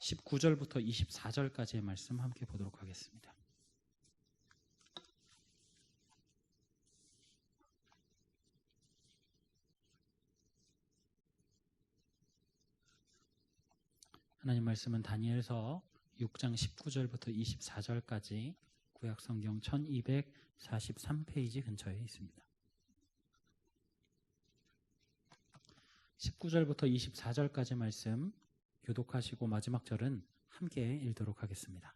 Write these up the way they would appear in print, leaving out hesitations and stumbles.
19절부터 24절까지의 말씀 함께 보도록 하겠습니다. 하나님 말씀은 다니엘서 6장 19절부터 24절까지 구약성경 1243페이지 근처에 있습니다. 19절부터 24절까지 말씀 교독하시고 마지막 절은 함께 읽도록 하겠습니다.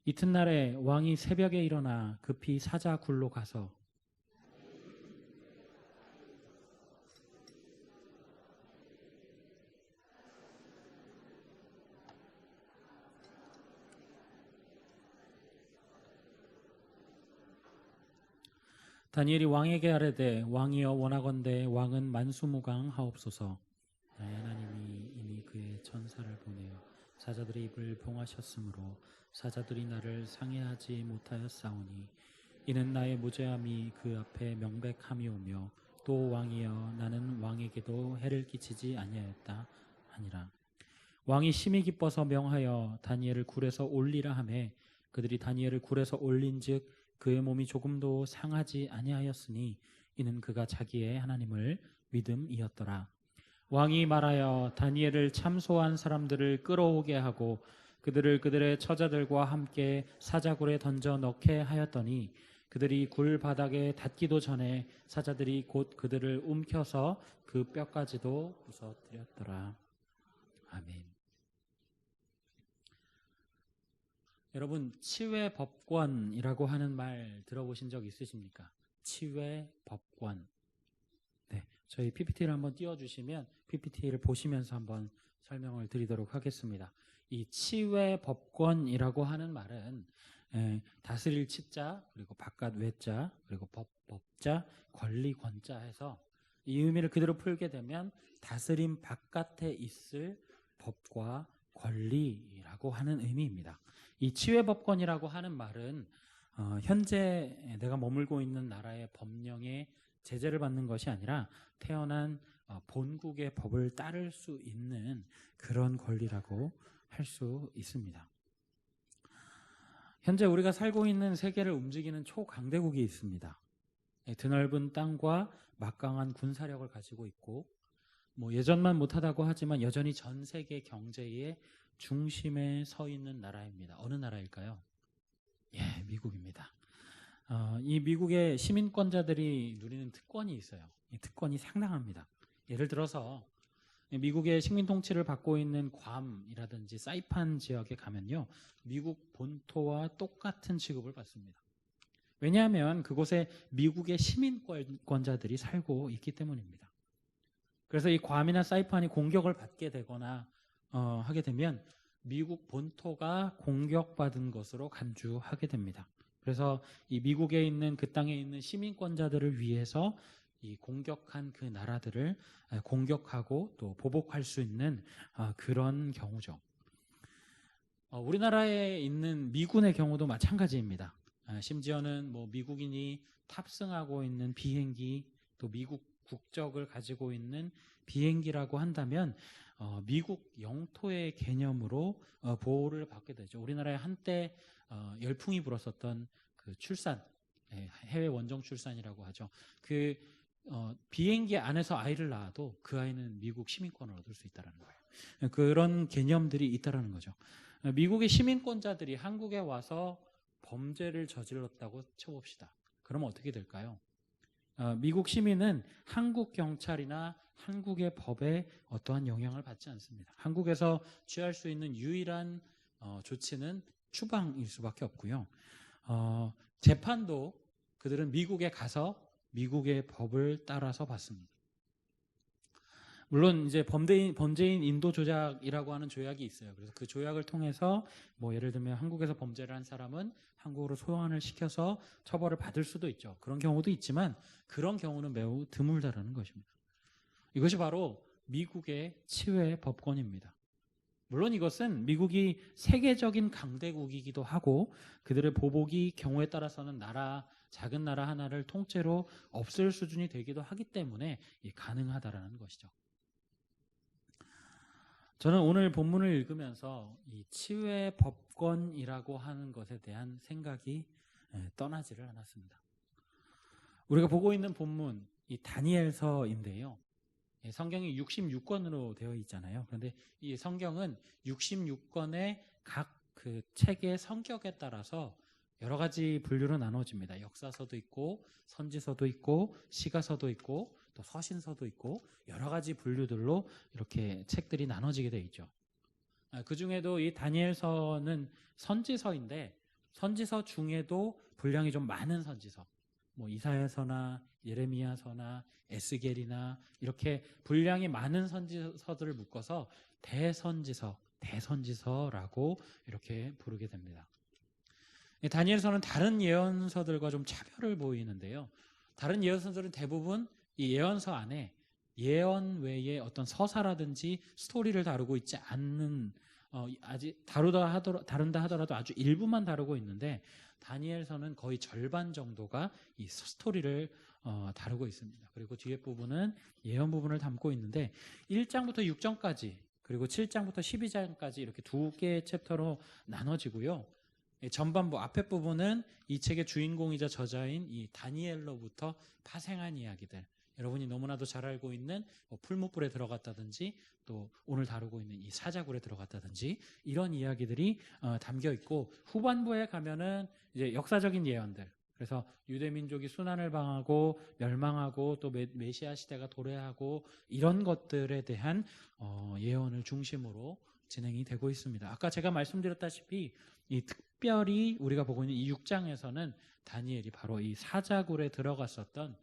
이튿날에 왕이 새벽에 일어나 급히 사자 굴로 가서 다니엘이 왕에게 아뢰되 왕이여 원하건대 왕은 만수무강하옵소서. 나의 하나님이 이미 그의 천사를 보내어 사자들의 입을 봉하셨으므로 사자들이 나를 상해하지 못하였사오니 이는 나의 무죄함이 그 앞에 명백함이오며 또 왕이여 나는 왕에게도 해를 끼치지 아니하였다 하니라. 왕이 심히 기뻐서 명하여 다니엘을 굴에서 올리라 하매 그들이 다니엘을 굴에서 올린즉 그의 몸이 조금도 상하지 아니하였으니 이는 그가 자기의 하나님을 믿음이었더라. 왕이 말하여 다니엘을 참소한 사람들을 끌어오게 하고 그들을 그들의 처자들과 함께 사자굴에 던져 넣게 하였더니 그들이 굴 바닥에 닿기도 전에 사자들이 곧 그들을 움켜서 그 뼈까지도 부서뜨렸더라. 아멘. 여러분, 치외법권이라고 하는 말 들어보신 적 있으십니까? 치외법권. 네, 저희 PPT를 한번 띄워주시면 PPT를 보시면서 한번 설명을 드리도록 하겠습니다. 이 치외법권이라고 하는 말은 다스릴 치자, 그리고 바깥 외자, 그리고 법자, 권리 권자 해서 이 의미를 그대로 풀게 되면 다스림 바깥에 있을 법과 권리라고 하는 의미입니다. 이 치외법권이라고 하는 말은 현재 내가 머물고 있는 나라의 법령에 제재를 받는 것이 아니라 태어난 본국의 법을 따를 수 있는 그런 권리라고 할 수 있습니다. 현재 우리가 살고 있는 세계를 움직이는 초강대국이 있습니다. 드넓은 땅과 막강한 군사력을 가지고 있고 예전만 못하다고 하지만 여전히 전 세계 경제의 중심에 서 있는 나라입니다. 어느 나라일까요? 예, 미국입니다. 이 미국의 시민권자들이 누리는 특권이 있어요. 이 특권이 상당합니다. 예를 들어서 미국의 식민 통치를 받고 있는 괌이라든지 사이판 지역에 가면요, 미국 본토와 똑같은 취급을 받습니다. 왜냐하면 그곳에 미국의 시민권자들이 살고 있기 때문입니다. 그래서 이 괌이나 사이판이 공격을 받게 되거나 하게 되면 미국 본토가 공격받은 것으로 간주하게 됩니다. 그래서 이 미국에 있는 그 땅에 있는 시민권자들을 위해서 이 공격한 그 나라들을 공격하고 또 보복할 수 있는 그런 경우죠. 우리나라에 있는 미군의 경우도 마찬가지입니다. 심지어는 미국인이 탑승하고 있는 비행기, 또 미국 국적을 가지고 있는 비행기라고 한다면 미국 영토의 개념으로 보호를 받게 되죠. 우리나라에 한때 열풍이 불었었던 그 출산, 해외 원정 출산이라고 하죠. 그 비행기 안에서 아이를 낳아도 그 아이는 미국 시민권을 얻을 수 있다는 거예요. 그런 개념들이 있다는 거죠. 미국의 시민권자들이 한국에 와서 범죄를 저질렀다고 쳐봅시다. 그러면 어떻게 될까요? 미국 시민은 한국 경찰이나 한국의 법에 어떠한 영향을 받지 않습니다. 한국에서 취할 수 있는 유일한 조치는 추방일 수밖에 없고요. 재판도 그들은 미국에 가서 미국의 법을 따라서 받습니다. 물론 이제 범죄인 인도 조작이라고 하는 조약이 있어요. 그래서 그 조약을 통해서 예를 들면 한국에서 범죄를 한 사람은 한국으로 소환을 시켜서 처벌을 받을 수도 있죠. 그런 경우도 있지만 그런 경우는 매우 드물다라는 것입니다. 이것이 바로 미국의 치외 법권입니다. 물론 이것은 미국이 세계적인 강대국이기도 하고 그들의 보복이 경우에 따라서는 작은 나라 하나를 통째로 없앨 수준이 되기도 하기 때문에 가능하다라는 것이죠. 저는 오늘 본문을 읽으면서 이 치유의 법권이라고 하는 것에 대한 생각이 떠나지를 않았습니다. 우리가 보고 있는 본문, 이 다니엘서인데요. 성경이 66권으로 되어 있잖아요. 그런데 이 성경은 66권의 각 그 책의 성격에 따라서 여러 가지 분류로 나눠집니다. 역사서도 있고 선지서도 있고 시가서도 있고 또 서신서도 있고 여러 가지 분류들로 이렇게 책들이 나눠지게 되어 있죠. 그 중에도 이 다니엘서는 선지서인데 선지서 중에도 분량이 좀 많은 선지서, 뭐 이사야서나 예레미야서나 에스겔이나 이렇게 분량이 많은 선지서들을 묶어서 대선지서, 대선지서라고 이렇게 부르게 됩니다. 다니엘서는 다른 예언서들과 좀 차별을 보이는데요. 다른 예언서들은 대부분 이 예언서 안에 예언 외에 어떤 서사라든지 스토리를 다루고 있지 않는, 아직 다룬다 하더라도 아주 일부만 다루고 있는데 다니엘서는 거의 절반 정도가 이 스토리를 다루고 있습니다. 그리고 뒤에 부분은 예언 부분을 담고 있는데 1장부터 6장까지 그리고 7장부터 12장까지 이렇게 두 개의 챕터로 나눠지고요. 전반부 앞에 부분은 이 책의 주인공이자 저자인 이 다니엘로부터 파생한 이야기들, 여러분이 너무나도 잘 알고 있는 풀무불에 들어갔다든지 또 오늘 다루고 있는 이 사자굴에 들어갔다든지 이런 이야기들이 담겨 있고, 후반부에 가면은 이제 역사적인 예언들, 그래서 유대민족이 순환을 당하고 멸망하고 또 메시아 시대가 도래하고 이런 것들에 대한 예언을 중심으로 진행이 되고 있습니다. 아까 제가 말씀드렸다시피 이 특별히 우리가 보고 있는 이 6장에서는 다니엘이 바로 이 사자굴에 들어갔었던,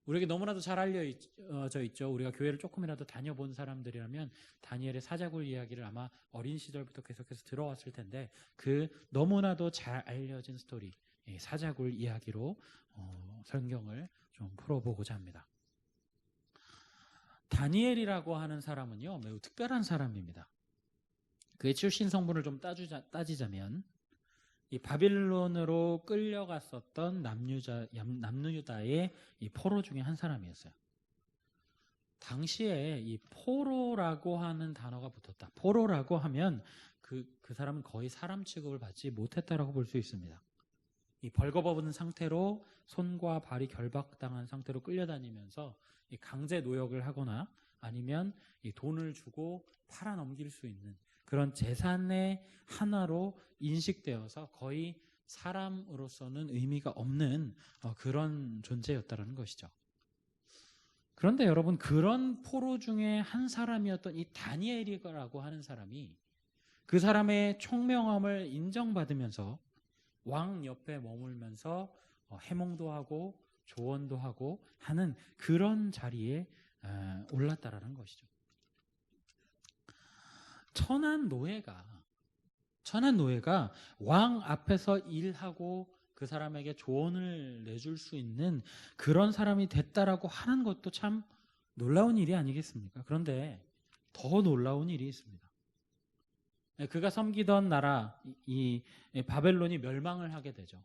우리에게 너무나도 잘 알려져 있죠. 우리가 교회를 조금이라도 다녀본 사람들이라면 다니엘의 사자굴 이야기를 아마 어린 시절부터 계속해서 들어왔을 텐데 그 너무나도 잘 알려진 스토리, 사자굴 이야기로 성경을 좀 풀어보고자 합니다. 다니엘이라고 하는 사람은요, 매우 특별한 사람입니다. 그의 출신 성분을 좀 따지자면 이 바빌론으로 끌려갔었던 남유다의 이 포로 중에 한 사람이었어요. 당시에 이 포로라고 하는 단어가 붙었다. 포로라고 하면 그 사람은 거의 사람 취급을 받지 못했다라고 볼 수 있습니다. 이 벌거벗은 상태로 손과 발이 결박당한 상태로 끌려다니면서 이 강제 노역을 하거나 아니면 이 돈을 주고 팔아넘길 수 있는 그런 재산의 하나로 인식되어서 거의 사람으로서는 의미가 없는 그런 존재였다는 것이죠. 그런데 여러분, 그런 포로 중에 한 사람이었던 이 다니엘이라고 하는 사람이 그 사람의 총명함을 인정받으면서 왕 옆에 머물면서 해몽도 하고 조언도 하고 하는 그런 자리에 올랐다라는 것이죠. 천한 노예가 왕 앞에서 일하고 그 사람에게 조언을 내줄 수 있는 그런 사람이 됐다라고 하는 것도 참 놀라운 일이 아니겠습니까? 그런데 더 놀라운 일이 있습니다. 그가 섬기던 나라, 이 바벨론이 멸망을 하게 되죠.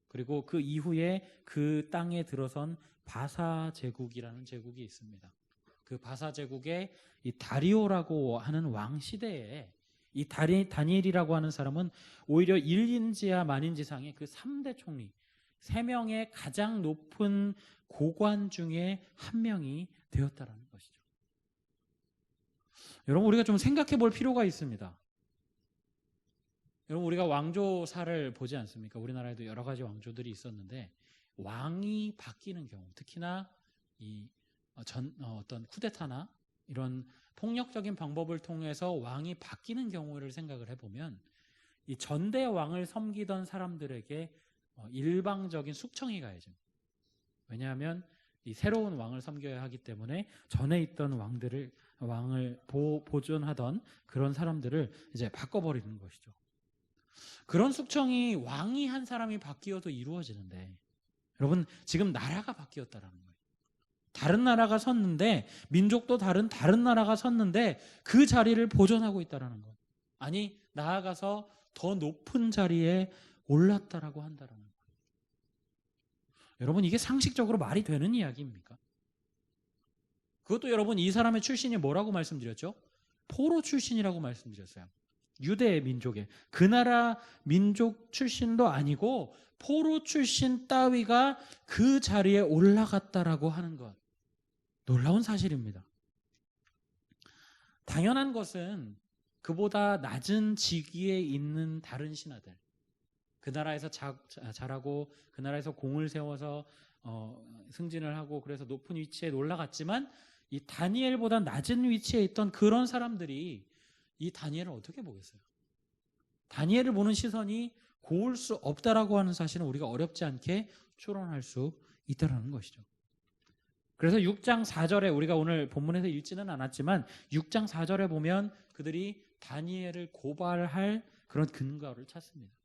그리고 그 이후에 그 땅에 들어선 바사 제국이라는 제국이 있습니다. 그 바사 제국의 이 다리오라고 하는 왕 시대에 이 다니엘이라고 하는 사람은 오히려 일인지야 만인지상의 그 3대 총리, 3명의 가장 높은 고관 중에 한 명이 되었다라는 것이죠. 여러분, 우리가 좀 생각해 볼 필요가 있습니다. 여러분, 우리가 왕조사를 보지 않습니까? 우리나라에도 여러 가지 왕조들이 있었는데 왕이 바뀌는 경우, 특히나 이 어떤 쿠데타나 이런 폭력적인 방법을 통해서 왕이 바뀌는 경우를 생각을 해보면 이 전대 왕을 섬기던 사람들에게 일방적인 숙청이 가해집니다. 왜냐하면 이 새로운 왕을 섬겨야 하기 때문에 전에 있던 왕을 보존하던 그런 사람들을 이제 바꿔버리는 것이죠. 그런 숙청이 왕이 한 사람이 바뀌어도 이루어지는데, 여러분, 지금 나라가 바뀌었다라는 거예요. 다른 나라가 섰는데, 민족도 다른 나라가 섰는데 그 자리를 보존하고 있다라는 것. 아니, 나아가서 더 높은 자리에 올랐다라고 한다라는 거예요. 여러분, 이게 상식적으로 말이 되는 이야기입니까? 그것도 여러분, 이 사람의 출신이 뭐라고 말씀드렸죠? 포로 출신이라고 말씀드렸어요. 유대 민족의 그 나라 민족 출신도 아니고 포로 출신 따위가 그 자리에 올라갔다라고 하는 것, 놀라운 사실입니다. 당연한 것은 그보다 낮은 직위에 있는 다른 신하들, 그 나라에서 자라고 그 나라에서 공을 세워서 승진을 하고 그래서 높은 위치에 올라갔지만 이 다니엘보다 낮은 위치에 있던 그런 사람들이 이 다니엘을 어떻게 보겠어요? 다니엘을 보는 시선이 고울 수 없다라고 하는 사실은 우리가 어렵지 않게 추론할 수 있다는 것이죠. 그래서 6장 4절에 우리가 오늘 본문에서 읽지는 않았지만 6장 4절에 보면 그들이 다니엘을 고발할 그런 근거를 찾습니다.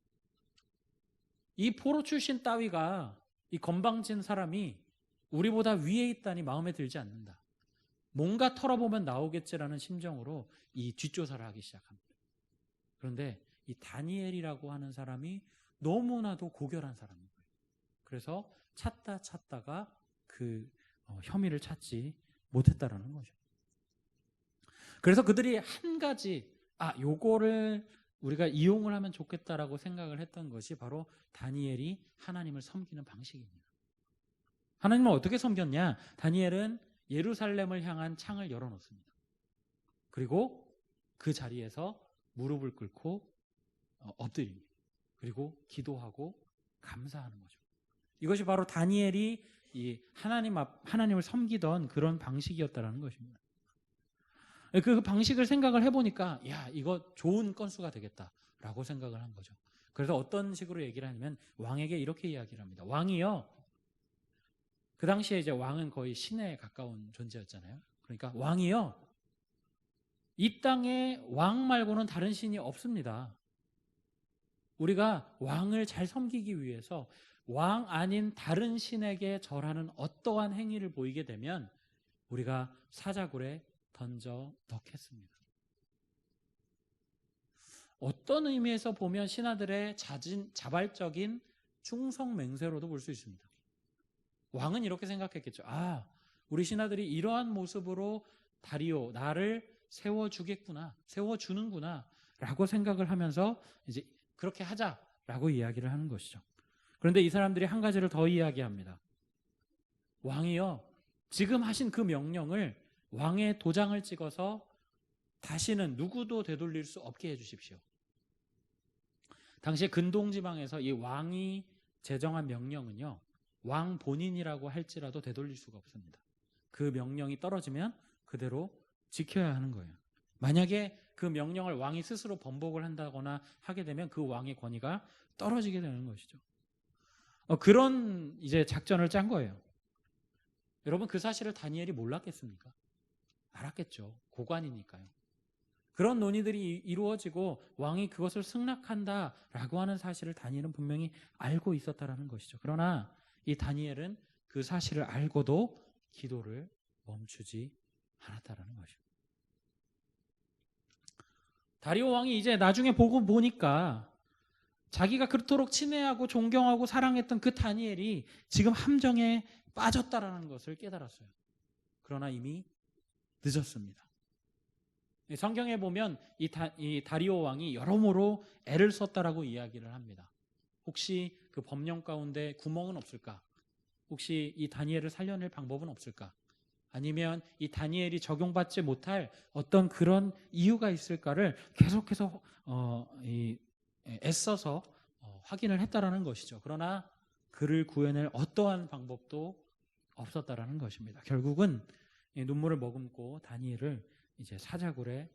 이 포로 출신 따위가, 이 건방진 사람이 우리보다 위에 있다니 마음에 들지 않는다. 뭔가 털어보면 나오겠지라는 심정으로 이 뒷조사를 하기 시작합니다. 그런데 이 다니엘이라고 하는 사람이 너무나도 고결한 사람인 거예요. 그래서 찾다가 그 혐의를 찾지 못했다라는 거죠. 그래서 그들이 한 가지, 요거를 우리가 이용을 하면 좋겠다라고 생각을 했던 것이 바로 다니엘이 하나님을 섬기는 방식입니다. 하나님을 어떻게 섬겼냐? 다니엘은 예루살렘을 향한 창을 열어놓습니다. 그리고 그 자리에서 무릎을 꿇고 엎드립니다. 그리고 기도하고 감사하는 거죠. 이것이 바로 다니엘이 이 하나님을 섬기던 그런 방식이었다라는 것입니다. 그 방식을 생각을 해보니까 이거 좋은 건수가 되겠다라고 생각을 한 거죠. 그래서 어떤 식으로 얘기를 하냐면 왕에게 이렇게 이야기를 합니다. 왕이요, 그 당시에 이제 왕은 거의 신에 가까운 존재였잖아요. 그러니까 왕이요, 이 땅에 왕 말고는 다른 신이 없습니다. 우리가 왕을 잘 섬기기 위해서 왕 아닌 다른 신에게 절하는 어떠한 행위를 보이게 되면 우리가 사자굴에 던져 넣겠습니다. 어떤 의미에서 보면 신하들의 자발적인 충성 맹세로도 볼 수 있습니다. 왕은 이렇게 생각했겠죠. 우리 신하들이 이러한 모습으로 다리오, 나를 세워주는구나 라고 생각을 하면서 이제 그렇게 하자라고 이야기를 하는 것이죠. 그런데 이 사람들이 한 가지를 더 이야기합니다. 왕이요, 지금 하신 그 명령을 왕의 도장을 찍어서 다시는 누구도 되돌릴 수 없게 해주십시오. 당시에 근동지방에서 이 왕이 제정한 명령은요, 왕 본인이라고 할지라도 되돌릴 수가 없습니다. 그 명령이 떨어지면 그대로 지켜야 하는 거예요. 만약에 그 명령을 왕이 스스로 번복을 한다거나 하게 되면 그 왕의 권위가 떨어지게 되는 것이죠. 그런 이제 작전을 짠 거예요. 여러분, 그 사실을 다니엘이 몰랐겠습니까? 알았겠죠. 고관이니까요. 그런 논의들이 이루어지고 왕이 그것을 승낙한다라고 하는 사실을 다니엘은 분명히 알고 있었다라는 것이죠. 그러나 이 다니엘은 그 사실을 알고도 기도를 멈추지 않았다라는 것이죠. 다리오 왕이 이제 나중에 보고 보니까 자기가 그토록 친애하고 존경하고 사랑했던 그 다니엘이 지금 함정에 빠졌다라는 것을 깨달았어요. 그러나 이미 늦었습니다. 성경에 보면 이 다리오 왕이 여러모로 애를 썼다라고 이야기를 합니다. 혹시 그 법령 가운데 구멍은 없을까? 혹시 이 다니엘을 살려낼 방법은 없을까? 아니면 이 다니엘이 적용받지 못할 어떤 그런 이유가 있을까를 계속해서 애써서 확인을 했다라는 것이죠. 그러나 그를 구해낼 어떠한 방법도 없었다라는 것입니다. 결국은 눈물을 머금고 다니엘을 이제 사자굴에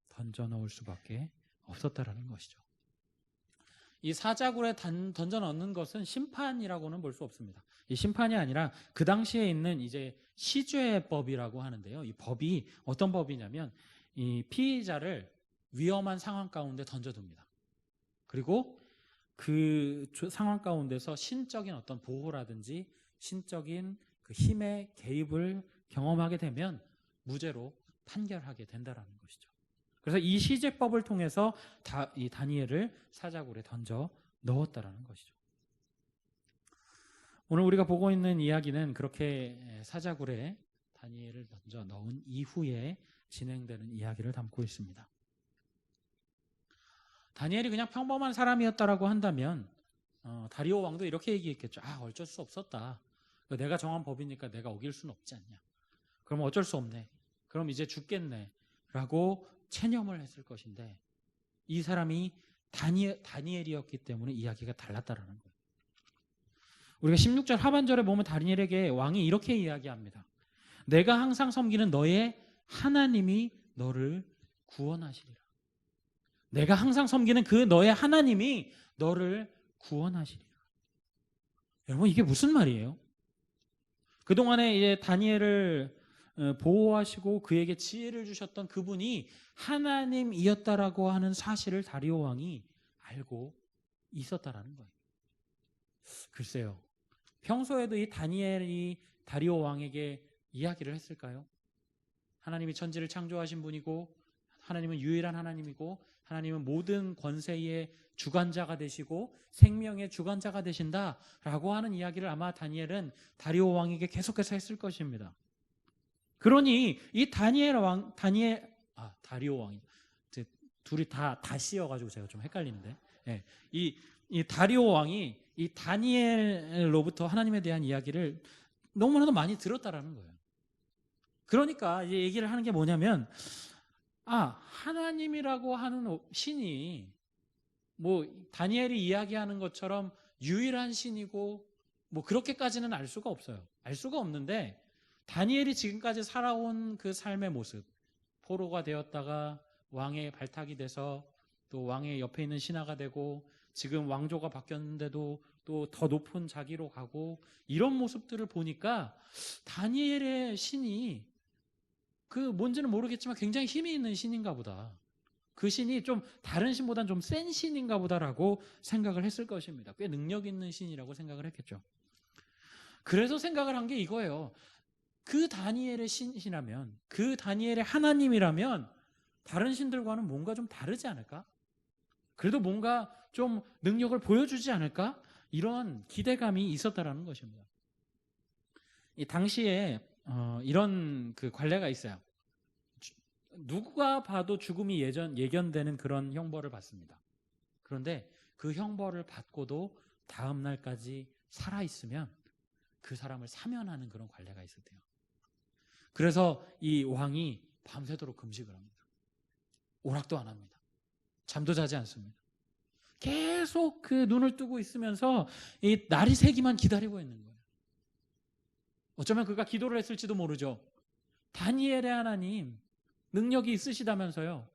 던져 넣을 수밖에 없었다라는 것이죠. 이 사자굴에 던져 넣는 것은 심판이라고는 볼 수 없습니다. 이 심판이 아니라 그 당시에 있는 이제 시죄법이라고 하는데요. 이 법이 어떤 법이냐면 이 피의자를 위험한 상황 가운데 던져둡니다. 그리고 그 상황 가운데서 신적인 어떤 보호라든지 신적인 그 힘의 개입을 경험하게 되면 무죄로 판결하게 된다라는 것이죠. 그래서 이 시제법을 통해서 이 다니엘을 사자굴에 던져 넣었다라는 것이죠. 오늘 우리가 보고 있는 이야기는 그렇게 사자굴에 다니엘을 던져 넣은 이후의 진행되는 이야기를 담고 있습니다. 다니엘이 그냥 평범한 사람이었다라고 한다면 다리오 왕도 이렇게 얘기했겠죠. 어쩔 수 없었다. 내가 정한 법이니까 내가 어길 수는 없지 않냐. 그럼 어쩔 수 없네. 그럼 이제 죽겠네. 라고 체념을 했을 것인데 이 사람이 다니엘이었기 때문에 이야기가 달랐다라는 거예요. 우리가 16절 하반절에 보면 다니엘에게 왕이 이렇게 이야기합니다. 내가 항상 섬기는 너의 하나님이 너를 구원하시리라. 내가 항상 섬기는 그 너의 하나님이 너를 구원하시리라. 여러분, 이게 무슨 말이에요? 그동안에 이제 다니엘을 보호하시고 그에게 지혜를 주셨던 그분이 하나님이었다라고 하는 사실을 다리오 왕이 알고 있었다라는 거예요. 글쎄요, 평소에도 이 다니엘이 다리오 왕에게 이야기를 했을까요? 하나님이 천지를 창조하신 분이고 하나님은 유일한 하나님이고 하나님은 모든 권세의 주관자가 되시고 생명의 주관자가 되신다라고 하는 이야기를 아마 다니엘은 다리오 왕에게 계속해서 했을 것입니다. 그러니 이 다리오 왕이 둘이 다 씌어가지고 제가 좀 헷갈리는데, 이 다리오 왕이 이 다니엘로부터 하나님에 대한 이야기를 너무나도 많이 들었다라는 거예요. 그러니까 이제 얘기를 하는 게 뭐냐면, 하나님이라고 하는 신이 뭐 다니엘이 이야기하는 것처럼 유일한 신이고 뭐 그렇게까지는 알 수가 없어요. 알 수가 없는데 다니엘이 지금까지 살아온 그 삶의 모습, 포로가 되었다가 왕의 발탁이 돼서 또 왕의 옆에 있는 신하가 되고 지금 왕조가 바뀌었는데도 또 더 높은 자기로 가고 이런 모습들을 보니까 다니엘의 신이 그 뭔지는 모르겠지만 굉장히 힘이 있는 신인가 보다. 그 신이 좀 다른 신보다는 좀 센 신인가 보다라고 생각을 했을 것입니다. 꽤 능력 있는 신이라고 생각을 했겠죠. 그래서 생각을 한 게 이거예요. 그 다니엘의 신이라면, 그 다니엘의 하나님이라면 다른 신들과는 뭔가 좀 다르지 않을까? 그래도 뭔가 좀 능력을 보여주지 않을까? 이런 기대감이 있었다라는 것입니다. 이 당시에 이런 그 관례가 있어요. 누가 봐도 죽음이 예견되는 그런 형벌을 받습니다. 그런데 그 형벌을 받고도 다음 날까지 살아있으면 그 사람을 사면하는 그런 관례가 있었대요. 그래서 이 왕이 밤새도록 금식을 합니다. 오락도 안 합니다. 잠도 자지 않습니다. 계속 그 눈을 뜨고 있으면서 이 날이 새기만 기다리고 있는 거예요. 어쩌면 그가 기도를 했을지도 모르죠. 다니엘의 하나님 능력이 있으시다면서요.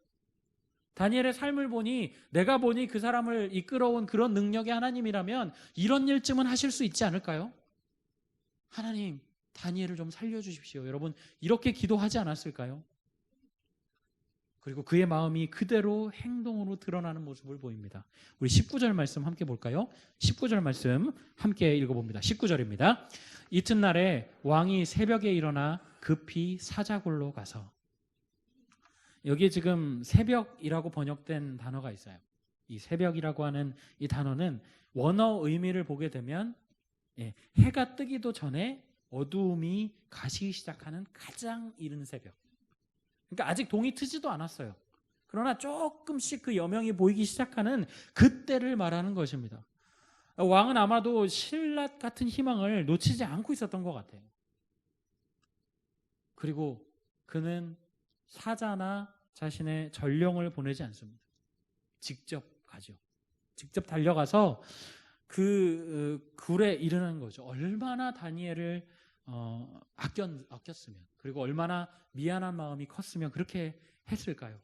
다니엘의 삶을 보니, 내가 보니 그 사람을 이끌어온 그런 능력의 하나님이라면 이런 일쯤은 하실 수 있지 않을까요? 하나님, 다니엘을 좀 살려주십시오. 여러분, 이렇게 기도하지 않았을까요? 그리고 그의 마음이 그대로 행동으로 드러나는 모습을 보입니다. 우리 19절 말씀 함께 볼까요? 19절 말씀 함께 읽어봅니다. 19절입니다. 이튿날에 왕이 새벽에 일어나 급히 사자굴로 가서, 여기 지금 새벽이라고 번역된 단어가 있어요. 이 새벽이라고 하는 이 단어는 원어 의미를 보게 되면 해가 뜨기도 전에 어두움이 가시기 시작하는 가장 이른 새벽. 그러니까 아직 동이 트지도 않았어요. 그러나 조금씩 그 여명이 보이기 시작하는 그때를 말하는 것입니다. 왕은 아마도 신라 같은 희망을 놓치지 않고 있었던 것 같아요. 그리고 그는 사자나 자신의 전령을 보내지 않습니다. 직접 가죠. 직접 달려가서 그 굴에 이르는 거죠. 얼마나 다니엘을 아꼈으면, 그리고 얼마나 미안한 마음이 컸으면 그렇게 했을까요?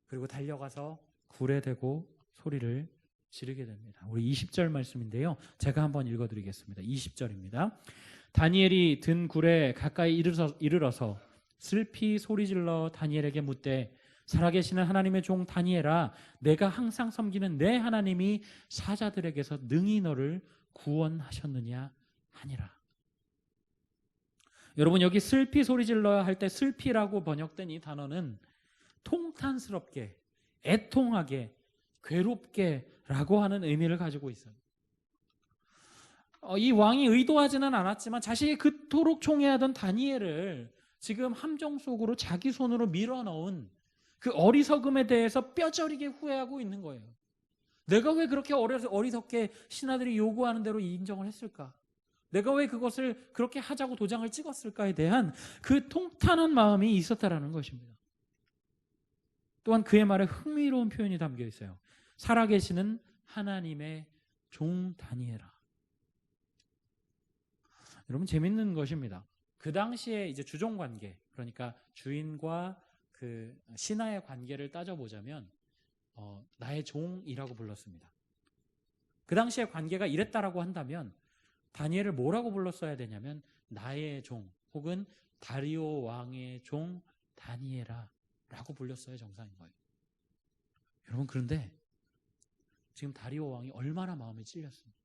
그리고 달려가서 굴에 대고 소리를 지르게 됩니다. 우리 20절 말씀인데요. 제가 한번 읽어드리겠습니다. 20절입니다. 다니엘이 든 굴에 가까이 이르러서 슬피 소리질러 다니엘에게 묻되, 살아계시는 하나님의 종 다니엘아, 내가 항상 섬기는 내 하나님이 사자들에게서 능히 너를 구원하셨느냐 하니라. 여러분, 여기 슬피 소리질러야 할 때 슬피라고 번역된 이 단어는 통탄스럽게, 애통하게, 괴롭게 라고 하는 의미를 가지고 있어요. 이 왕이 의도하지는 않았지만 자신이 그토록 총애하던 다니엘을 지금 함정 속으로 자기 손으로 밀어넣은 그 어리석음에 대해서 뼈저리게 후회하고 있는 거예요. 내가 왜 그렇게 어리석게 신하들이 요구하는 대로 인정을 했을까? 내가 왜 그것을 그렇게 하자고 도장을 찍었을까에 대한 그 통탄한 마음이 있었다라는 것입니다. 또한 그의 말에 흥미로운 표현이 담겨 있어요. 살아계시는 하나님의 종 다니엘아. 여러분, 재밌는 것입니다. 그 당시에 이제 주종 관계, 그러니까 주인과 그 신하의 관계를 따져보자면 나의 종이라고 불렀습니다. 그 당시의 관계가 이랬다라고 한다면 다니엘을 뭐라고 불렀어야 되냐면 나의 종 혹은 다리오 왕의 종 다니엘아 라고 불렸어야 정상인 거예요. 여러분, 그런데 지금 다리오 왕이 얼마나 마음이 찔렸습니까?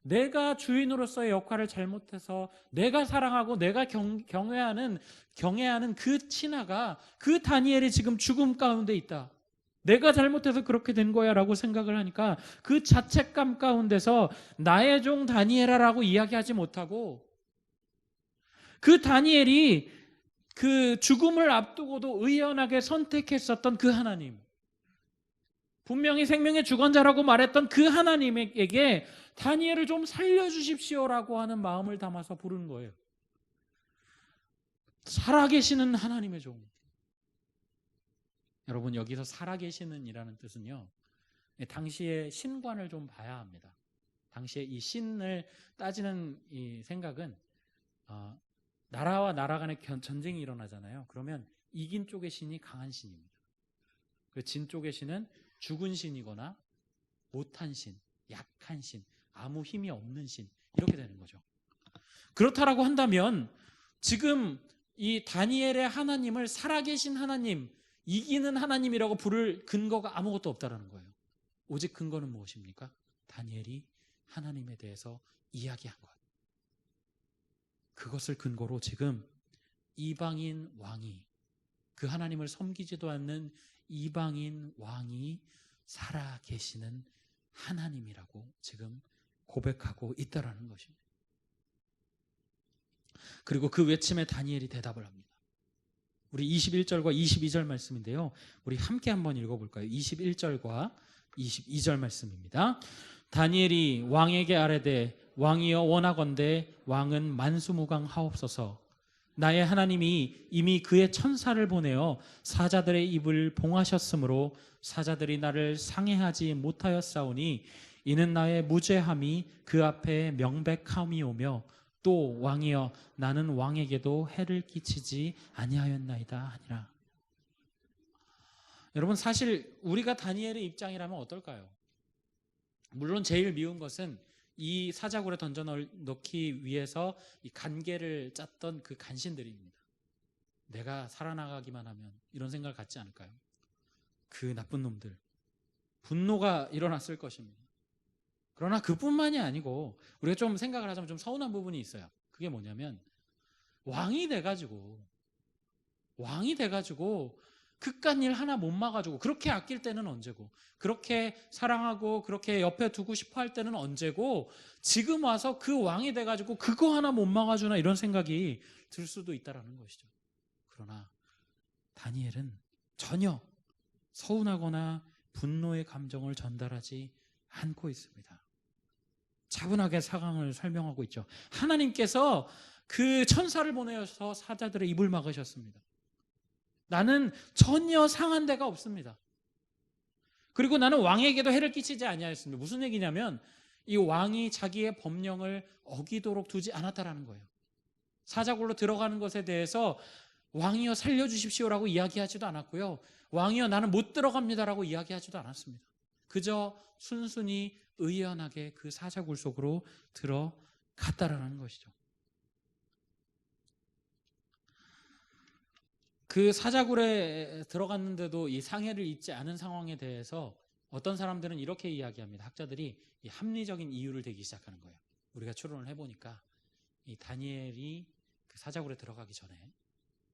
내가 주인으로서의 역할을 잘못해서 내가 사랑하고 내가 경외하는 그 신하가 그 다니엘이 지금 죽음 가운데 있다. 내가 잘못해서 그렇게 된 거야 라고 생각을 하니까 그 자책감 가운데서 나의 종 다니엘아라고 이야기하지 못하고 그 다니엘이 그 죽음을 앞두고도 의연하게 선택했었던 그 하나님, 분명히 생명의 주관자라고 말했던 그 하나님에게 다니엘을 좀 살려주십시오라고 하는 마음을 담아서 부르는 거예요. 살아계시는 하나님의 종. 여러분, 여기서 살아계시는 이라는 뜻은요, 당시의 신관을 좀 봐야 합니다. 당시에 이 신을 따지는 이 생각은 나라와 나라 간의 전쟁이 일어나잖아요. 그러면 이긴 쪽의 신이 강한 신입니다. 그 진 쪽의 신은 죽은 신이거나 못한 신, 약한 신, 아무 힘이 없는 신, 이렇게 되는 거죠. 그렇다라고 한다면 지금 이 다니엘의 하나님을 살아계신 하나님, 이기는 하나님이라고 부를 근거가 아무것도 없다라는 거예요. 오직 근거는 무엇입니까? 다니엘이 하나님에 대해서 이야기한 것. 그것을 근거로 지금 이방인 왕이, 그 하나님을 섬기지도 않는 이방인 왕이 살아계시는 하나님이라고 지금 고백하고 있다라는 것입니다. 그리고 그 외침에 다니엘이 대답을 합니다. 우리 21절과 22절 말씀인데요, 우리 함께 한번 읽어볼까요? 21절과 22절 말씀입니다. 다니엘이 왕에게 아뢰되 왕이여 원하건대 왕은 만수무강하옵소서. 나의 하나님이 이미 그의 천사를 보내어 사자들의 입을 봉하셨으므로 사자들이 나를 상해하지 못하였사오니 이는 나의 무죄함이 그 앞에 명백함이오며 또 왕이여 나는 왕에게도 해를 끼치지 아니하였나이다 하니라. 여러분, 사실 우리가 다니엘의 입장이라면 어떨까요? 물론 제일 미운 것은 이 사자굴에 던져 넣기 위해서 이 간계를 짰던 그 간신들입니다. 내가 살아나가기만 하면, 이런 생각을 갖지 않을까요? 그 나쁜 놈들, 분노가 일어났을 것입니다. 그러나 그뿐만이 아니고 우리가 좀 생각을 하자면 좀 서운한 부분이 있어요. 그게 뭐냐면 왕이 돼가지고 그깟 일 하나 못 막아주고 그렇게 아낄 때는 언제고, 그렇게 사랑하고 그렇게 옆에 두고 싶어 할 때는 언제고, 지금 와서 그 왕이 돼가지고 그거 하나 못 막아주나, 이런 생각이 들 수도 있다라는 것이죠. 그러나 다니엘은 전혀 서운하거나 분노의 감정을 전달하지 않고 있습니다. 차분하게 상황을 설명하고 있죠. 하나님께서 그 천사를 보내셔서 사자들의 입을 막으셨습니다. 나는 전혀 상한 데가 없습니다. 그리고 나는 왕에게도 해를 끼치지 아니하였습니다. 무슨 얘기냐면 이 왕이 자기의 법령을 어기도록 두지 않았다라는 거예요. 사자굴로 들어가는 것에 대해서 왕이여 살려주십시오라고 이야기하지도 않았고요, 왕이여 나는 못 들어갑니다라고 이야기하지도 않았습니다. 그저 순순히 의연하게 그 사자굴 속으로 들어갔다라는 것이죠. 그 사자굴에 들어갔는데도 이 상해를 입지 않은 상황에 대해서 어떤 사람들은 이렇게 이야기합니다. 학자들이 이 합리적인 이유를 대기 시작하는 거예요. 우리가 추론을 해보니까 이 다니엘이 그 사자굴에 들어가기 전에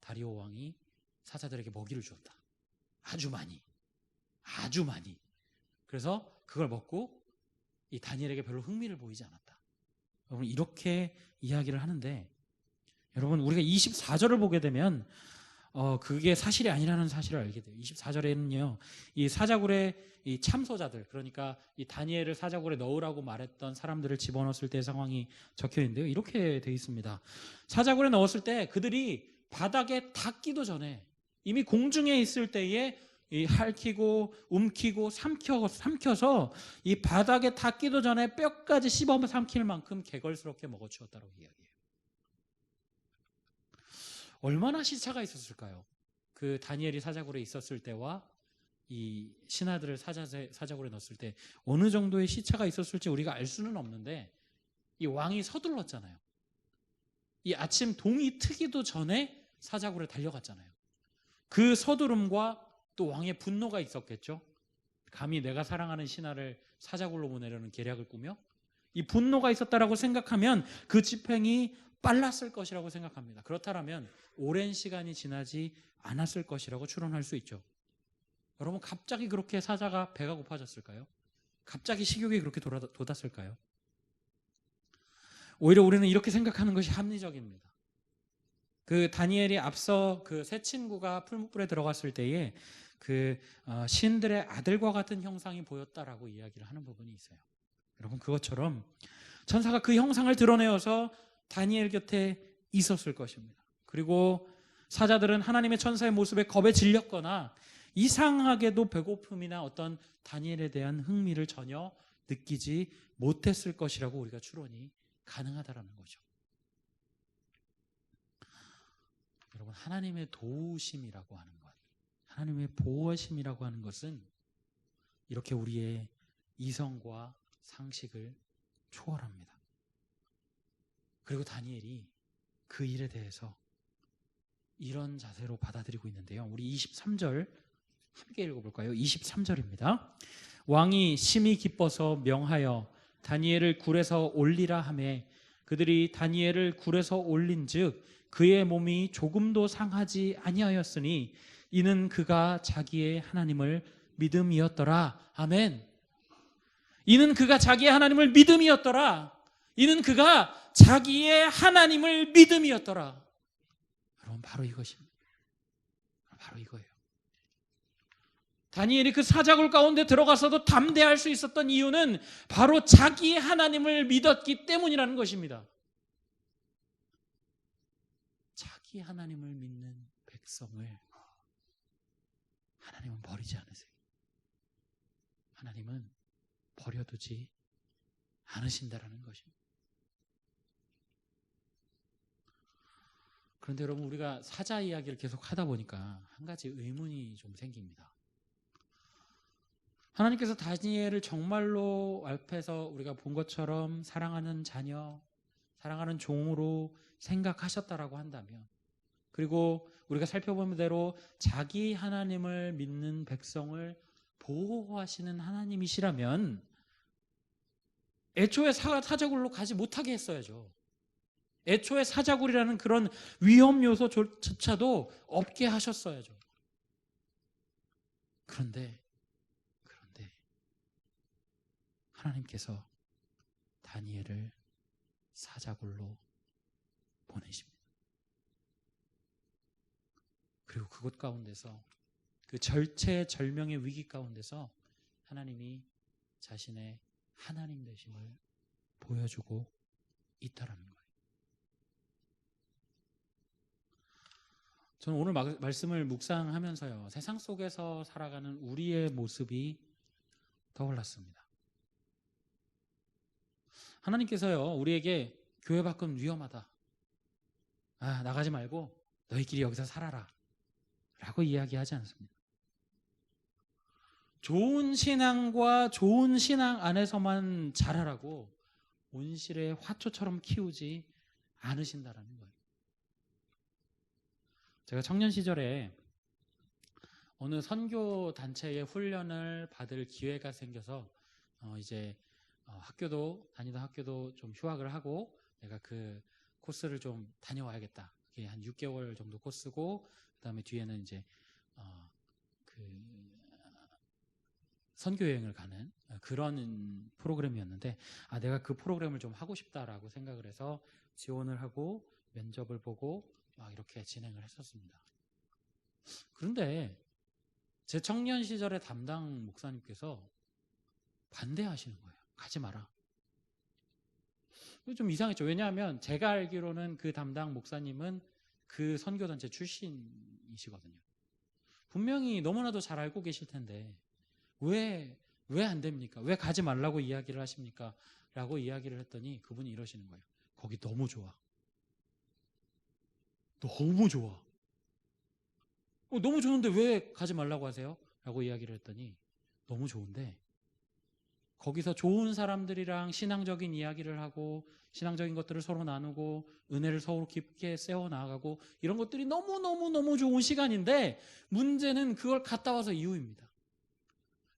다리오 왕이 사자들에게 먹이를 주었다. 아주 많이. 그래서 그걸 먹고 이 다니엘에게 별로 흥미를 보이지 않았다. 여러분, 이렇게 이야기를 하는데, 여러분 우리가 24절을 보게 되면 그게 사실이 아니라는 사실을 알게 돼요. 24절에는요, 이 사자굴에 이 참소자들, 그러니까 이 다니엘을 사자굴에 넣으라고 말했던 사람들을 집어넣었을 때 상황이 적혀 있는데요. 이렇게 돼 있습니다. 사자굴에 넣었을 때 그들이 바닥에 닿기도 전에 이미 공중에 있을 때에 이 핥히고 움키고 삼켜서 이 바닥에 닿기도 전에 뼈까지 씹어 삼킬 만큼 개걸스럽게 먹어치웠다고 이야기해요. 얼마나 시차가 있었을까요? 그 다니엘이 사자굴에 있었을 때와 이 신하들을 사자굴에 넣었을 때 어느 정도의 시차가 있었을지 우리가 알 수는 없는데, 이 왕이 서둘렀잖아요. 이 아침 동이 트기도 전에 사자굴에 달려갔잖아요. 그 서두름과 또 왕의 분노가 있었겠죠. 감히 내가 사랑하는 신하를 사자굴로 보내려는 계략을 꾸며, 이 분노가 있었다라고 생각하면 그 집행이 빨랐을 것이라고 생각합니다. 그렇다면 오랜 시간이 지나지 않았을 것이라고 추론할 수 있죠. 여러분, 갑자기 그렇게 사자가 배가 고파졌을까요? 갑자기 식욕이 그렇게 돋았을까요? 오히려 우리는 이렇게 생각하는 것이 합리적입니다. 그 다니엘이 앞서 그 세 친구가 풀무불에 들어갔을 때에 그 신들의 아들과 같은 형상이 보였다라고 이야기를 하는 부분이 있어요. 여러분, 그것처럼 천사가 그 형상을 드러내어서 다니엘 곁에 있었을 것입니다. 그리고 사자들은 하나님의 천사의 모습에 겁에 질렸거나 이상하게도 배고픔이나 어떤 다니엘에 대한 흥미를 전혀 느끼지 못했을 것이라고 우리가 추론이 가능하다라는 거죠. 여러분, 하나님의 도우심이라고 하는 것, 하나님의 보호심이라고 하는 것은 이렇게 우리의 이성과 상식을 초월합니다. 그리고 다니엘이 그 일에 대해서 이런 자세로 받아들이고 있는데요. 우리 23절 함께 읽어볼까요? 23절입니다. 왕이 심히 기뻐서 명하여 다니엘을 굴에서 올리라 하매 그들이 다니엘을 굴에서 올린즉 그의 몸이 조금도 상하지 아니하였으니 이는 그가 자기의 하나님을 믿음이었더라. 아멘. 이는 그가 자기의 하나님을 믿음이었더라. 이는 그가 자기의 하나님을 믿음이었더라. 여러분, 바로 이것입니다. 바로 이거예요. 다니엘이 그 사자굴 가운데 들어가서도 담대할 수 있었던 이유는 바로 자기의 하나님을 믿었기 때문이라는 것입니다. 자기 하나님을 믿는 백성을 하나님은 버리지 않으세요. 하나님은 버려두지 않으신다라는 것입니다. 그런데 여러분, 우리가 사자 이야기를 계속 하다 보니까 한 가지 의문이 좀 생깁니다. 하나님께서 다니엘을 정말로 앞에서 우리가 본 것처럼 사랑하는 자녀, 사랑하는 종으로 생각하셨다라고 한다면, 그리고 우리가 살펴본 대로 자기 하나님을 믿는 백성을 보호하시는 하나님이시라면 애초에 사자굴로 가지 못하게 했어야죠. 애초에 사자굴이라는 그런 위험 요소조차도 없게 하셨어야죠. 그런데 하나님께서 다니엘을 사자굴로 보내십니다. 그리고 그곳 가운데서 그 절체절명의 위기 가운데서 하나님이 자신의 하나님 되심을 보여주고 있다라는 거예요. 저는 오늘 말씀을 묵상하면서요, 세상 속에서 살아가는 우리의 모습이 떠올랐습니다. 하나님께서요, 우리에게 교회 밖은 위험하다, 나가지 말고 너희끼리 여기서 살아라 라고 이야기하지 않습니다. 좋은 신앙과 좋은 신앙 안에서만 자라라고 온실의 화초처럼 키우지 않으신다라는 거예요. 제가 청년 시절에 어느 선교 단체의 훈련을 받을 기회가 생겨서 이제 학교도 다니던 학교도 좀 휴학을 하고 내가 그 코스를 좀 다녀와야겠다. 그게 한 6개월 정도 코스고, 그다음에 뒤에는 이제 그 선교 여행을 가는 그런 프로그램이었는데, 내가 그 프로그램을 좀 하고 싶다라고 생각을 해서 지원을 하고 면접을 보고 막 이렇게 진행을 했었습니다. 그런데 제 청년 시절의 담당 목사님께서 반대하시는 거예요. 가지 마라. 좀 이상했죠. 왜냐하면 제가 알기로는 그 담당 목사님은 그 선교단체 출신이시거든요. 분명히 너무나도 잘 알고 계실 텐데 왜 안 됩니까? 왜 가지 말라고 이야기를 하십니까? 라고 이야기를 했더니 그분이 이러시는 거예요. 거기 너무 좋아. 너무 좋아. 너무 좋은데 왜 가지 말라고 하세요? 라고 이야기를 했더니 너무 좋은데 거기서 좋은 사람들이랑 신앙적인 이야기를 하고 신앙적인 것들을 서로 나누고 은혜를 서로 깊게 세워나가고 이런 것들이 너무너무 좋은 시간인데 문제는 그걸 갔다 와서 이후입니다.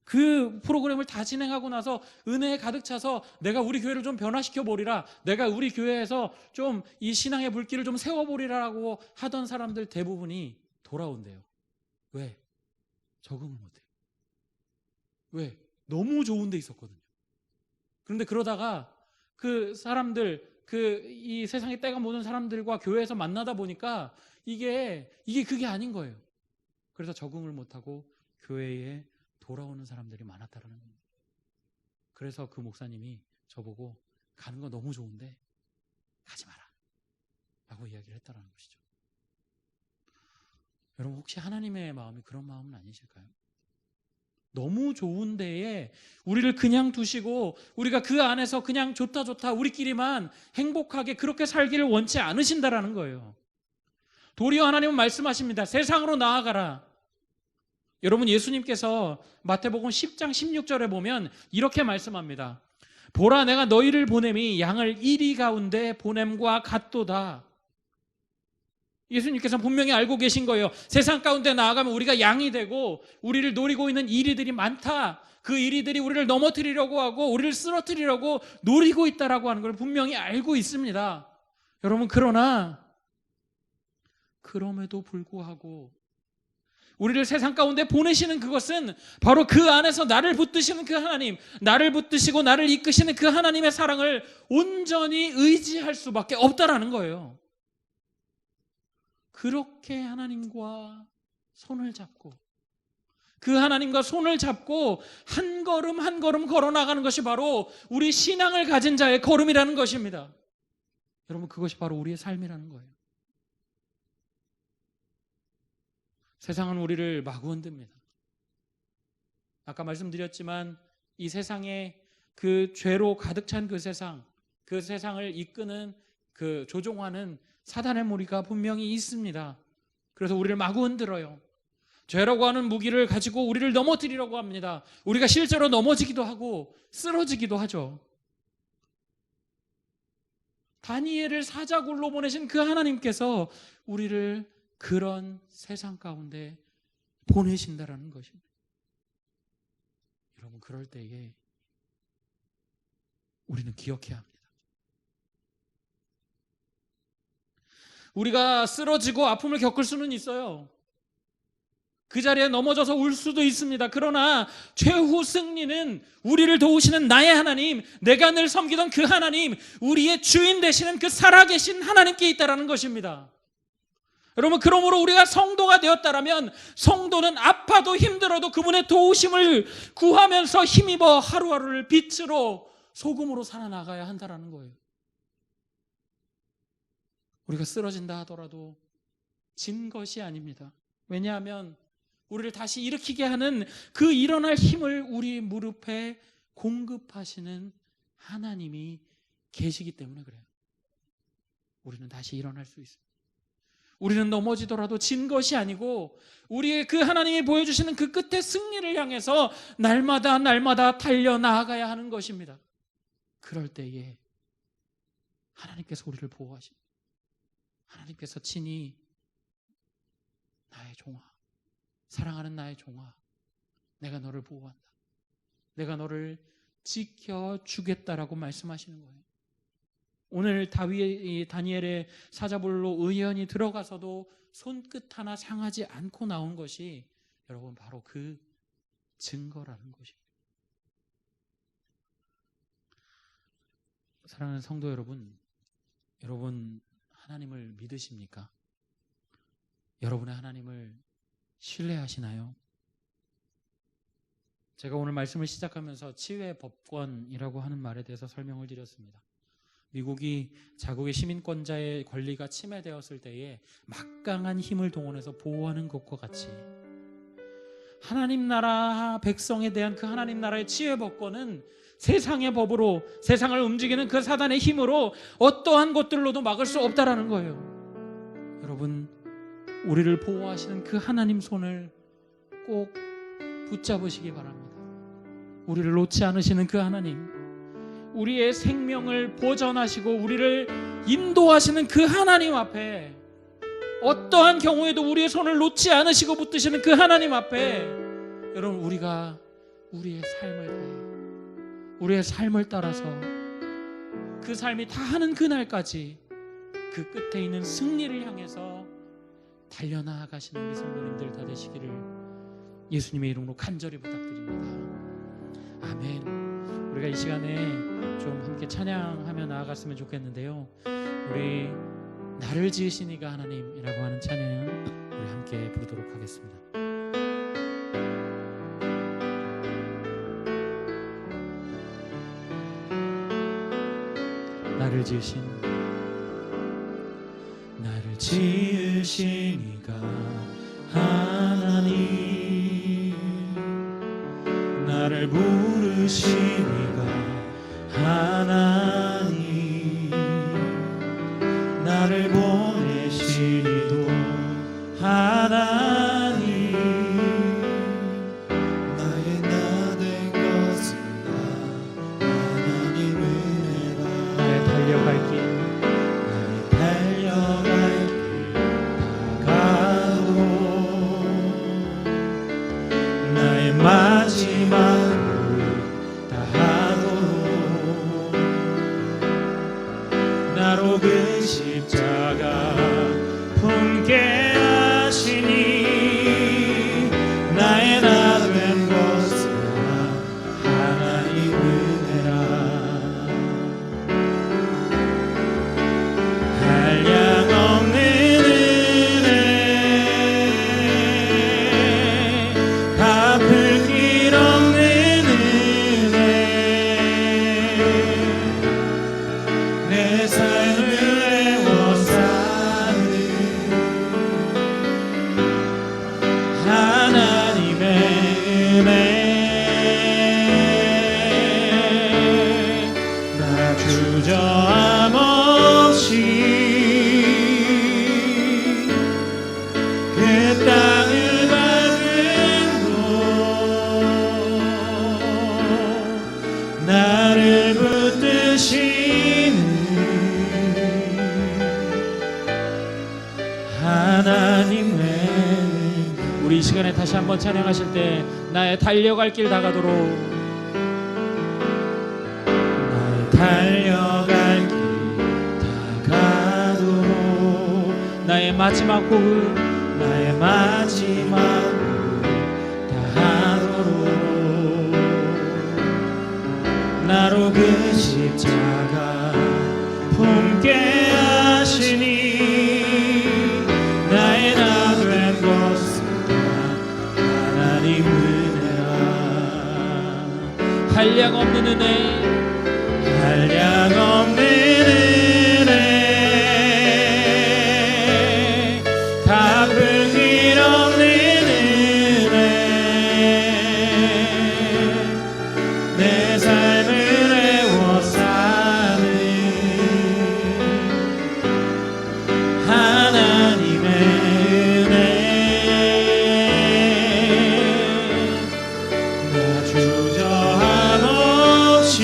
그 프로그램을 다 진행하고 나서 은혜에 가득 차서 내가 우리 교회를 좀 변화시켜 보리라, 내가 우리 교회에서 좀 이 신앙의 불길을 좀 세워보리라고 하던 사람들 대부분이 돌아온대요. 왜? 적응을 못해요. 왜? 너무 좋은 데 있었거든요. 그런데 그러다가 그 사람들, 이 세상에 때가 묻은 사람들과 교회에서 만나다 보니까 이게 그게 아닌 거예요. 그래서 적응을 못하고 교회에 돌아오는 사람들이 많았다라는 겁니다. 그래서 그 목사님이 저보고 가는 거 너무 좋은데 가지 마라 라고 이야기를 했다라는 것이죠. 여러분 혹시 하나님의 마음이 그런 마음은 아니실까요? 너무 좋은 데에 우리를 그냥 두시고 우리가 그 안에서 그냥 좋다 우리끼리만 행복하게 그렇게 살기를 원치 않으신다라는 거예요. 도리어 하나님은 말씀하십니다. 세상으로 나아가라. 여러분 예수님께서 마태복음 10장 16절에 보면 이렇게 말씀합니다. 보라 내가 너희를 보냄이 양을 이리 가운데 보냄과 같도다. 예수님께서 분명히 알고 계신 거예요. 세상 가운데 나아가면 우리가 양이 되고 우리를 노리고 있는 이리들이 많다. 그 이리들이 우리를 넘어뜨리려고 하고 우리를 쓰러뜨리려고 노리고 있다라고 하는 걸 분명히 알고 있습니다. 여러분 그러나 그럼에도 불구하고 우리를 세상 가운데 보내시는 그것은 바로 그 안에서 나를 붙드시는 그 하나님, 나를 붙드시고 나를 이끄시는 그 하나님의 사랑을 온전히 의지할 수밖에 없다라는 거예요. 그렇게 하나님과 손을 잡고 그 하나님과 손을 잡고 한 걸음 한 걸음 걸어 나가는 것이 바로 우리 신앙을 가진 자의 걸음이라는 것입니다. 여러분 그것이 바로 우리의 삶이라는 거예요. 세상은 우리를 마구 흔듭니다. 아까 말씀드렸지만 이 세상에 그 죄로 가득 찬 그 세상을 이끄는 그 조종하는 사단의 무리가 분명히 있습니다. 그래서 우리를 마구 흔들어요. 죄라고 하는 무기를 가지고 우리를 넘어뜨리려고 합니다. 우리가 실제로 넘어지기도 하고 쓰러지기도 하죠. 다니엘을 사자굴로 보내신 그 하나님께서 우리를 그런 세상 가운데 보내신다라는 것입니다. 여러분 그럴 때에 우리는 기억해야 합니다. 우리가 쓰러지고 아픔을 겪을 수는 있어요. 그 자리에 넘어져서 울 수도 있습니다. 그러나 최후 승리는 우리를 도우시는 나의 하나님, 내가 늘 섬기던 그 하나님, 우리의 주인 되시는 그 살아계신 하나님께 있다라는 것입니다. 여러분 그러므로 우리가 성도가 되었다라면 성도는 아파도 힘들어도 그분의 도우심을 구하면서 힘입어 하루하루를 빛으로 소금으로 살아나가야 한다라는 거예요. 우리가 쓰러진다 하더라도 진 것이 아닙니다. 왜냐하면 우리를 다시 일으키게 하는 그 일어날 힘을 우리 무릎에 공급하시는 하나님이 계시기 때문에 그래요. 우리는 다시 일어날 수 있습니다. 우리는 넘어지더라도 진 것이 아니고 우리의 그 하나님이 보여주시는 그 끝의 승리를 향해서 날마다 달려나가야 하는 것입니다. 그럴 때에 하나님께서 우리를 보호하십니다. 하나님께서 친히 나의 종아, 사랑하는 나의 종아, 내가 너를 보호한다. 내가 너를 지켜주겠다라고 말씀하시는 거예요. 오늘 다니엘의 사자굴로 의연히 들어가서도 손끝 하나 상하지 않고 나온 것이 여러분 바로 그 증거라는 것입니다. 사랑하는 성도 여러분 하나님을 믿으십니까? 여러분의 하나님을 신뢰하시나요? 제가 오늘 말씀을 시작하면서 치유의 법권이라고 하는 말에 대해서 설명을 드렸습니다. 미국이 자국의 시민권자의 권리가 침해되었을 때에 막강한 힘을 동원해서 보호하는 것과 같이 하나님 나라 백성에 대한 그 하나님 나라의 치유의 법권은 세상의 법으로, 세상을 움직이는 그 사단의 힘으로 어떠한 것들로도 막을 수 없다라는 거예요. 여러분, 우리를 보호하시는 그 하나님 손을 꼭 붙잡으시기 바랍니다. 우리를 놓지 않으시는 그 하나님, 우리의 생명을 보전하시고 우리를 인도하시는 그 하나님 앞에, 어떠한 경우에도 우리의 손을 놓지 않으시고 붙드시는 그 하나님 앞에, 여러분, 우리가 우리의 삶을 다해, 우리의 삶을 따라서 그 삶이 다하는 그날까지 그 끝에 있는 승리를 향해서 달려나가시는 우리 성도님들 다 되시기를 예수님의 이름으로 간절히 부탁드립니다. 아멘. 우리가 이 시간에 좀 함께 찬양하며 나아갔으면 좋겠는데요, 우리 나를 지으신 이가 하나님이라고 하는 찬양 우리 함께 부르도록 하겠습니다. 나를 지으신 이가 하나님, 나를 부르신 이가 하나님, 나를 보내신 이도 하나님, 나의 나 된 것은 다 하나님의 은혜라. 나의 달려갈 길 마지막으로 다하도록 나로 그 십자가 품게 하시니 나의 나 된 것은 하나님 은혜라. 한량없는 은혜, 갚을 길 없는 은혜, 내 삶을 애워싸는 하나님의 은혜. 나 주저함 없이 그 땅을 밟은 곳, 나를 붙드시는 하나님의. 우리 이 시간에 다시 한번 찬양하실 때 나의 달려갈 길 다가도록, 나의 달려갈 길 다가도록, 나의 마지막 호흡, 나의 마지막 다하도록 나로 그 십자가 품게 하시니 나의 나 된 것은 다 하나님 은혜라. 한량 없는 은혜, 한량 없는 은혜, 갚을 길 없는 은혜, 내 삶을 애워싸는 하나님의 은혜. 나 주저함 없이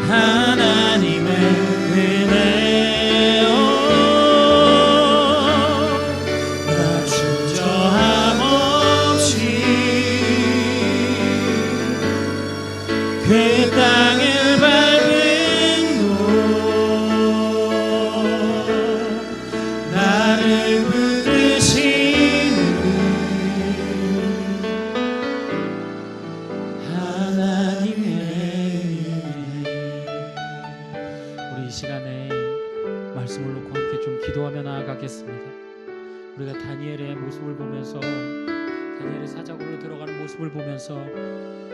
하나님의 은혜요 나 주저함 없이 그 땅을 밟은 곳 나를 붙드시는 하나님의 우리 이 시간에 말씀을 놓고 함께 좀 기도하며 나아가겠습니다. 우리가 다니엘의 모습을 보면서, 다니엘의 사자굴로 들어가는 모습을 보면서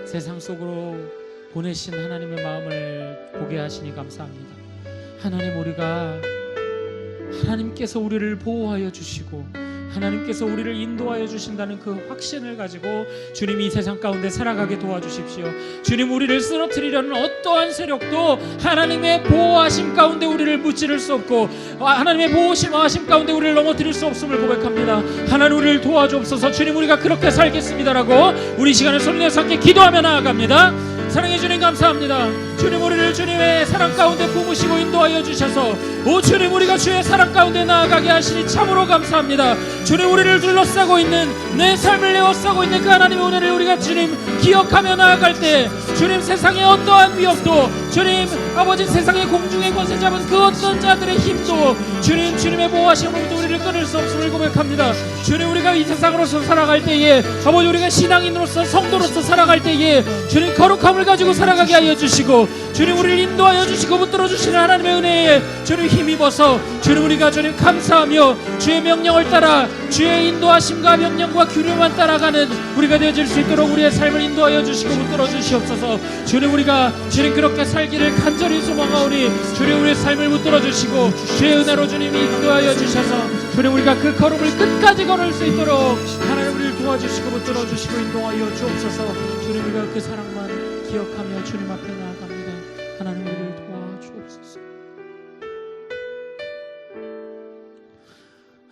세상 속으로 보내신 하나님의 마음을 보게 하시니 감사합니다. 하나님, 하나님께서 우리를 보호하여 주시고 하나님께서 우리를 인도하여 주신다는 그 확신을 가지고 주님 이 세상 가운데 살아가게 도와주십시오. 주님, 우리를 쓰러뜨리려는 어떠한 세력도 하나님의 보호하심 가운데 우리를 무찌를 수 없고 하나님의 보호하심 가운데 우리를 넘어뜨릴 수 없음을 고백합니다. 하나님, 우리를 도와주옵소서. 주님, 우리가 그렇게 살겠습니다라고 우리 시간을 손내서 함께 기도하며 나아갑니다. 사랑해 주님, 감사합니다. 주님, 우리를 주님의 사랑 가운데 품으시고 인도하여 주셔서 오 주님, 우리가 주의 사랑 가운데 나아가게 하시니 참으로 감사합니다. 주님, 우리를 둘러싸고 있는, 내 삶을 에워싸고 있는 그 하나님의 은혜를 우리가 주님 기억하며 나아갈 때 주님, 세상의 어떠한 위협도, 주님 아버지 세상의 공중의 권세 잡은 그 어떤 자들의 힘도 주님, 주님의 보호하심으로부터 우리를 끊을 수 없음을 고백합니다. 주님, 우리가 이 세상으로서 살아갈 때에 아버지 우리가 신앙인으로서 성도로서 살아갈 때에 주님 거룩함을 가지고 살아가게 하여 주시고 주님, 우리를 인도하여 주시고 붙들어 주시는 하나님의 은혜에 주님 힘입어서 주님, 우리가 주님 감사하며 주의 명령을 따라 주의 인도하심과 명령과 규례만 따라가는 우리가 되어질 수 있도록 우리의 삶을 인도하여 주시고 붙들어 주시옵소서. 주님, 우리가 주님 그렇게 살기를 간절히 소망하오니 주님, 우리의 삶을 붙들어 주시고 주의 은혜로 주님이 인도하여 주셔서 주님, 우리가 그 걸음을 끝까지 걸을 수 있도록 하나님 우리를 도와주시고 붙들어 주시고 인도하여 주옵소서. 주님, 우리가 그 사랑만 기억하며 주님 앞에 나아갑니다. 하나님, 우리를 도와주옵소서.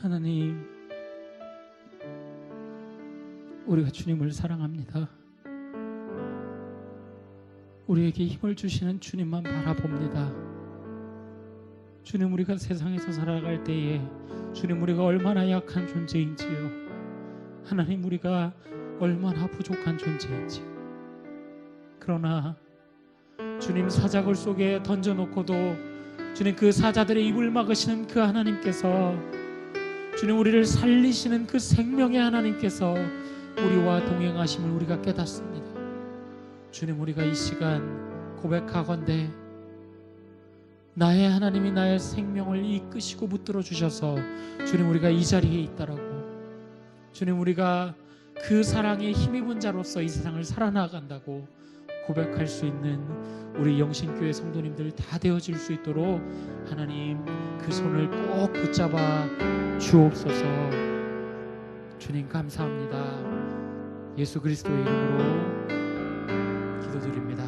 하나님, 우리가 주님을 사랑합니다. 우리에게 힘을 주시는 주님만 바라봅니다. 주님, 우리가 세상에서 살아갈 때에 주님, 우리가 얼마나 약한 존재인지요, 하나님, 우리가 얼마나 부족한 존재인지요. 그러나 주님, 사자굴 속에 던져놓고도 주님 그 사자들의 입을 막으시는 그 하나님께서, 주님 우리를 살리시는 그 생명의 하나님께서 우리와 동행하심을 우리가 깨닫습니다. 주님, 우리가 이 시간 고백하건대 나의 하나님이 나의 생명을 이끄시고 붙들어 주셔서 주님, 우리가 이 자리에 있다라고, 주님, 우리가 그 사랑에 힘입은 자로서 이 세상을 살아나간다고 고백할 수 있는 우리 영신교회 성도님들 다 되어질 수 있도록 하나님 그 손을 꼭 붙잡아 주옵소서. 주님, 감사합니다. 예수 그리스도의 이름으로 기도드립니다.